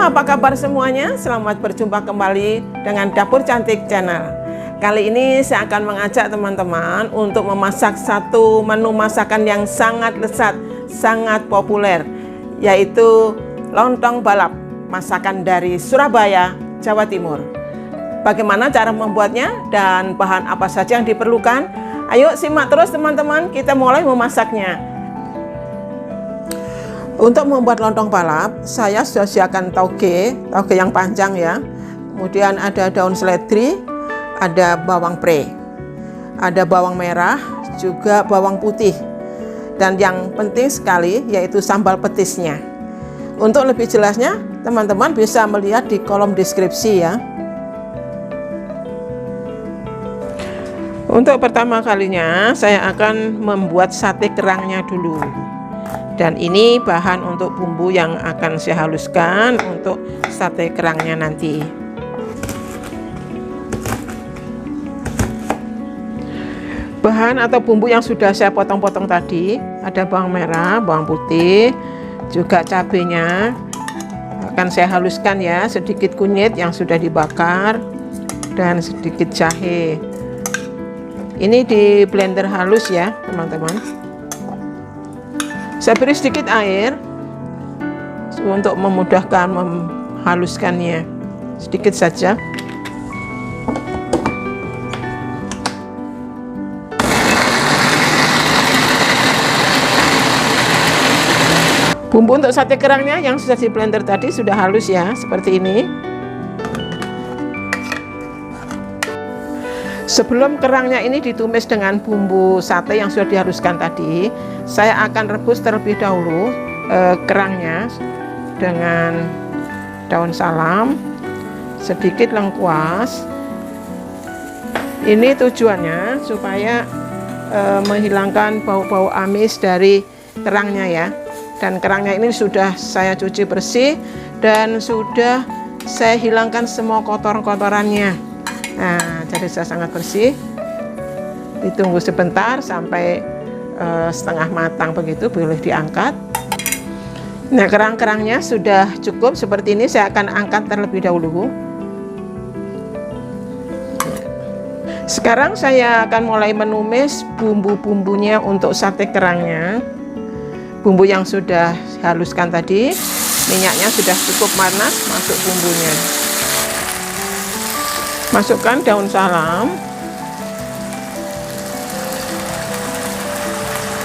apa kabar semuanya? Selamat berjumpa kembali dengan Dapur Cantik Channel. Kali ini saya akan mengajak teman-teman untuk memasak satu menu masakan yang sangat lezat, sangat populer, yaitu lontong balap, masakan dari Surabaya, Jawa Timur. Bagaimana cara membuatnya dan bahan apa saja yang diperlukan? Ayo simak terus teman-teman, kita mulai memasaknya. Untuk membuat lontong balap, saya sudah siapkan tauge yang panjang ya. Kemudian ada daun seledri, ada bawang pre, ada bawang merah, juga bawang putih. Dan yang penting sekali yaitu sambal petisnya. Untuk lebih jelasnya, teman-teman bisa melihat di kolom deskripsi ya. Untuk pertama kalinya, saya akan membuat sate kerangnya dulu. Dan ini bahan untuk bumbu yang akan saya haluskan untuk sate kerangnya nanti. Bahan atau bumbu yang sudah saya potong-potong tadi, ada bawang merah, bawang putih, juga cabenya akan saya haluskan ya, sedikit kunyit yang sudah dibakar, dan sedikit jahe. Ini di blender halus ya teman-teman. Saya beri sedikit air untuk memudahkan menghaluskannya, sedikit saja. Bumbu untuk sate kerangnya yang sudah di blender tadi sudah halus ya, seperti ini. Sebelum kerangnya ini ditumis dengan bumbu sate yang sudah dihaluskan tadi, saya akan rebus terlebih dahulu kerangnya dengan daun salam, sedikit lengkuas. Ini tujuannya supaya menghilangkan bau-bau amis dari kerangnya ya. Dan kerangnya ini sudah saya cuci bersih dan sudah saya hilangkan semua kotoran-kotorannya. Nah, jadi sudah sangat bersih. Ditunggu sebentar sampai setengah matang begitu, boleh diangkat. Nah, kerang-kerangnya sudah cukup seperti ini, saya akan angkat terlebih dahulu. Sekarang saya akan mulai menumis bumbu-bumbunya untuk sate kerangnya. Bumbu yang sudah haluskan tadi, minyaknya sudah cukup panas, masuk bumbunya. Masukkan daun salam,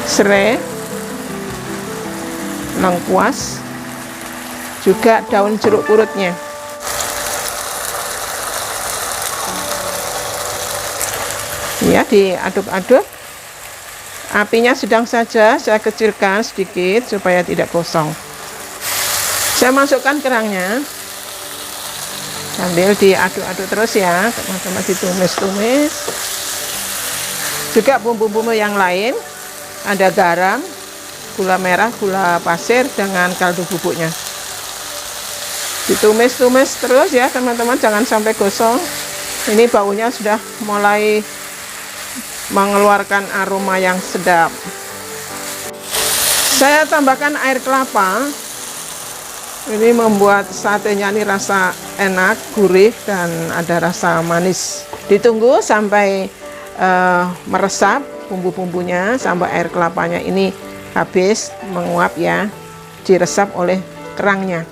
serai, lengkuas, juga daun jeruk purutnya. Ya, diaduk-aduk. Apinya sedang saja, saya kecilkan sedikit supaya tidak gosong. Saya masukkan kerangnya, sambil diaduk-aduk terus ya, teman-teman, ditumis-tumis. Juga bumbu-bumbu yang lain, ada garam, gula merah, gula pasir dengan kaldu bubuknya. Ditumis-tumis terus ya teman-teman, jangan sampai gosong. Ini baunya sudah mulai mengeluarkan aroma yang sedap. Saya tambahkan air kelapa. Ini membuat satenya ini rasa enak, gurih, dan ada rasa manis. Ditunggu sampai meresap bumbu-bumbunya, sampai air kelapanya ini habis menguap ya, diresap oleh kerangnya.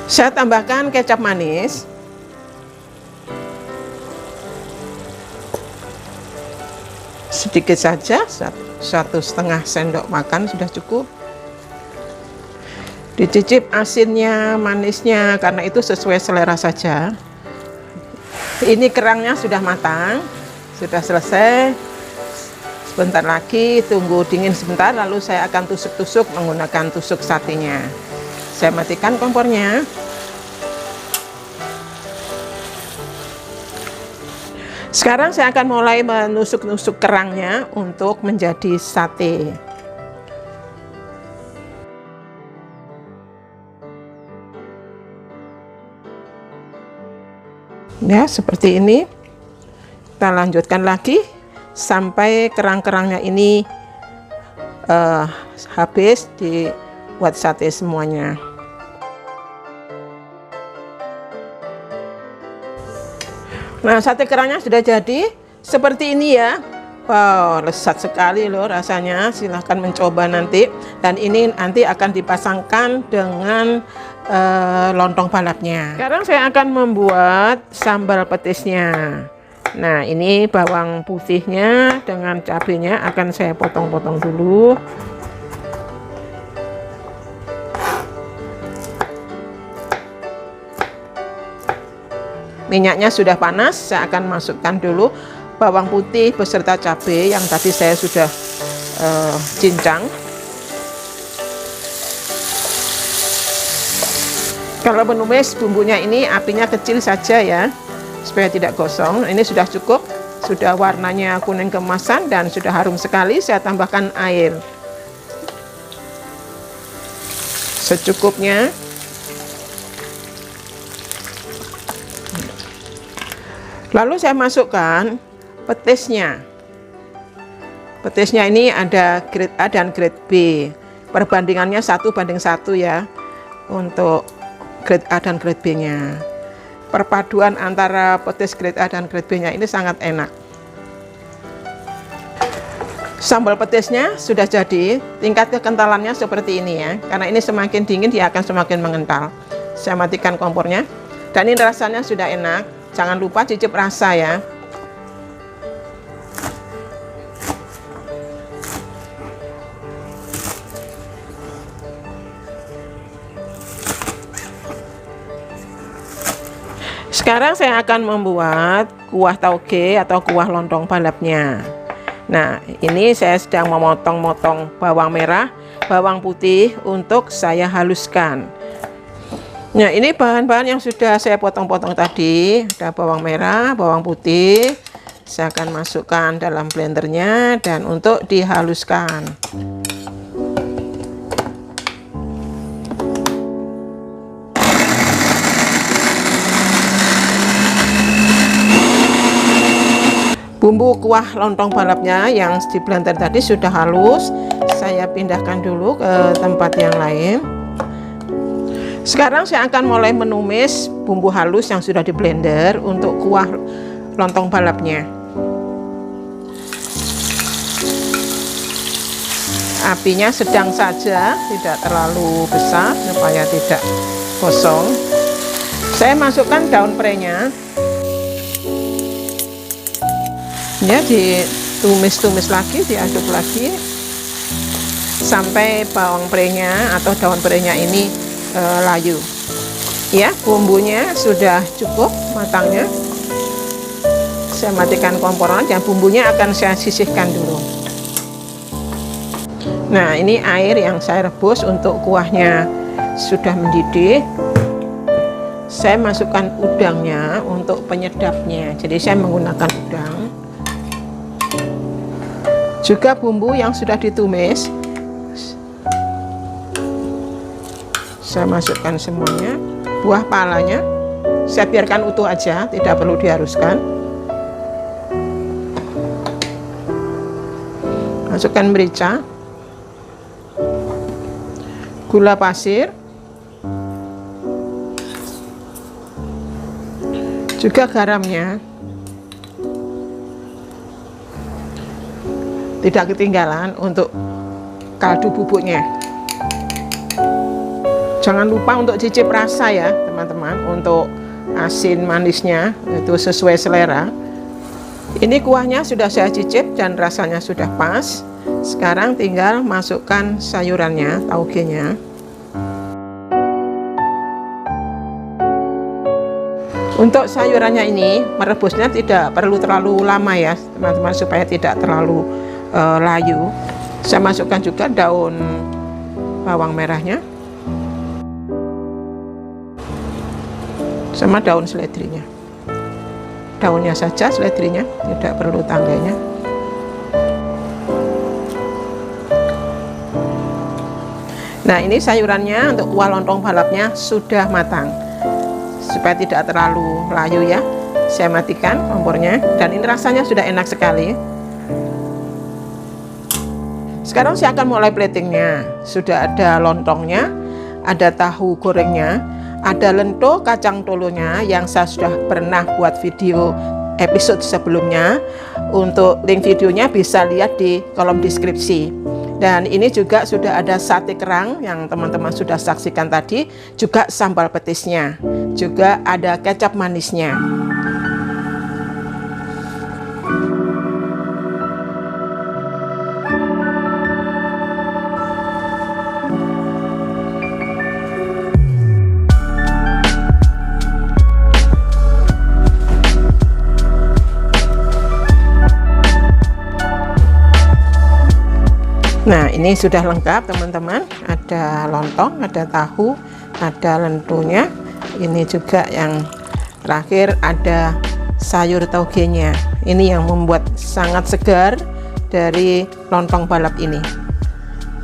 Saya tambahkan kecap manis. Sedikit saja, 1,5 sendok makan sudah cukup. Dicicip asinnya, manisnya, karena itu sesuai selera saja. Ini kerangnya sudah matang, sudah selesai. Sebentar lagi, tunggu dingin sebentar, lalu saya akan tusuk-tusuk menggunakan tusuk satenya. Saya matikan kompornya. Sekarang saya akan mulai menusuk-nusuk kerangnya untuk menjadi sate. Ya, seperti ini. Kita lanjutkan lagi sampai kerang-kerangnya ini habis dibuat sate semuanya. Nah, sate kerangnya sudah jadi seperti ini ya. Wow, lezat sekali loh rasanya. Silahkan mencoba nanti. Dan ini nanti akan dipasangkan dengan lontong balapnya. Sekarang saya akan membuat sambal petisnya. Nah, ini bawang putihnya dengan cabenya akan saya potong-potong dulu. Minyaknya sudah panas, saya akan masukkan dulu bawang putih beserta cabai yang tadi saya sudah cincang. Kalau menumis bumbunya ini apinya kecil saja ya, supaya tidak gosong. Ini sudah cukup, sudah warnanya kuning keemasan dan sudah harum sekali. Saya tambahkan air secukupnya. Lalu saya masukkan petisnya. Petisnya ini ada grade A dan grade B. Perbandingannya 1:1 ya untuk grade A dan grade B-nya. Perpaduan antara petis grade A dan grade B-nya ini sangat enak. Sambal petisnya sudah jadi. Tingkat kekentalannya seperti ini ya. Karena ini semakin dingin dia akan semakin mengental. Saya matikan kompornya. Dan ini rasanya sudah enak. Jangan lupa cicip rasa ya. Sekarang saya akan membuat kuah tauge atau kuah lontong balapnya. Nah, ini saya sedang memotong-motong bawang merah, bawang putih untuk saya haluskan. Nah, ini bahan-bahan yang sudah saya potong-potong tadi. Ada bawang merah, bawang putih. Saya akan masukkan dalam blendernya dan untuk dihaluskan. Bumbu kuah lontong balapnya yang di blender tadi sudah halus. Saya pindahkan dulu ke tempat yang lain. Sekarang saya akan mulai menumis bumbu halus yang sudah di blender untuk kuah lontong balapnya. Apinya sedang saja, tidak terlalu besar supaya tidak gosong. Saya masukkan daun prenya. Ya, ditumis-tumis lagi, diaduk lagi sampai bawang prenya atau daun prenya ini layu. Ya, bumbunya sudah cukup matangnya. Saya matikan kompornya dan bumbunya akan saya sisihkan dulu. Nah, ini air yang saya rebus untuk kuahnya sudah mendidih. Saya masukkan udangnya untuk penyedapnya. Jadi saya menggunakan udang. Juga bumbu yang sudah ditumis saya masukkan semuanya. Buah palanya saya biarkan utuh aja, tidak perlu diharuskan. Masukkan merica, gula pasir, juga garamnya. Tidak ketinggalan untuk kaldu bubuknya. Jangan lupa untuk cicip rasa ya teman-teman, untuk asin manisnya itu sesuai selera. Ini kuahnya sudah saya cicip dan rasanya sudah pas. Sekarang tinggal masukkan sayurannya, taugenya. Untuk sayurannya ini merebusnya tidak perlu terlalu lama ya teman-teman, supaya tidak terlalu layu. Saya masukkan juga daun bawang merahnya sama daun seledrinya. Daunnya saja, seledrinya tidak perlu tangganya. Nah, ini sayurannya untuk kuah lontong balapnya sudah matang. Supaya tidak terlalu layu ya, saya matikan kompornya dan ini rasanya sudah enak sekali. Sekarang saya akan mulai platingnya. Sudah ada lontongnya, ada tahu gorengnya, ada lento kacang tolonya yang saya sudah pernah buat video episode sebelumnya. Untuk link videonya bisa lihat di kolom deskripsi. Dan ini juga sudah ada sate kerang yang teman-teman sudah saksikan tadi, juga sambal petisnya, juga ada kecap manisnya. Nah, ini sudah lengkap teman-teman. Ada lontong, ada tahu, ada lentonya. Ini juga yang terakhir ada sayur tauge-nya. Ini yang membuat sangat segar dari lontong balap ini.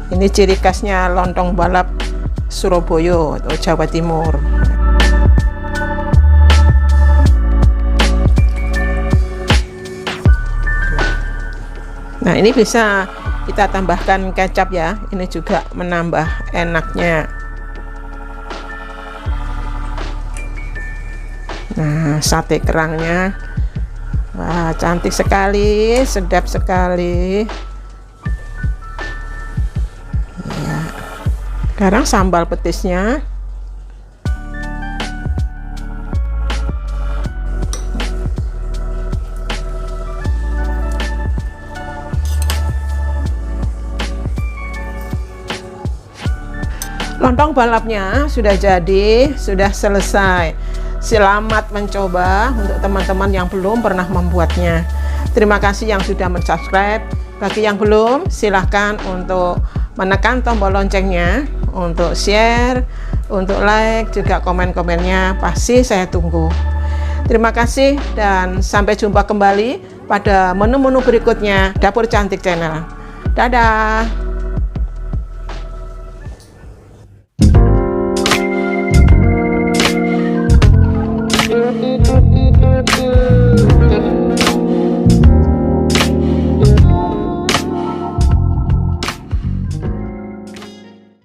Ini ciri khasnya lontong balap Surabaya atau Jawa Timur. Nah, ini bisa kita tambahkan kecap ya, ini juga menambah enaknya. Nah, sate kerangnya, wah, cantik sekali, sedap sekali ya. Sekarang sambal petisnya. Lontong balapnya sudah jadi, sudah selesai. Selamat mencoba untuk teman-teman yang belum pernah membuatnya. Terima kasih yang sudah mensubscribe. Bagi yang belum, silahkan untuk menekan tombol loncengnya, untuk share, untuk like, juga komen-komennya pasti saya tunggu. Terima kasih dan sampai jumpa kembali pada menu-menu berikutnya Dapur Cantik Channel. Dadah.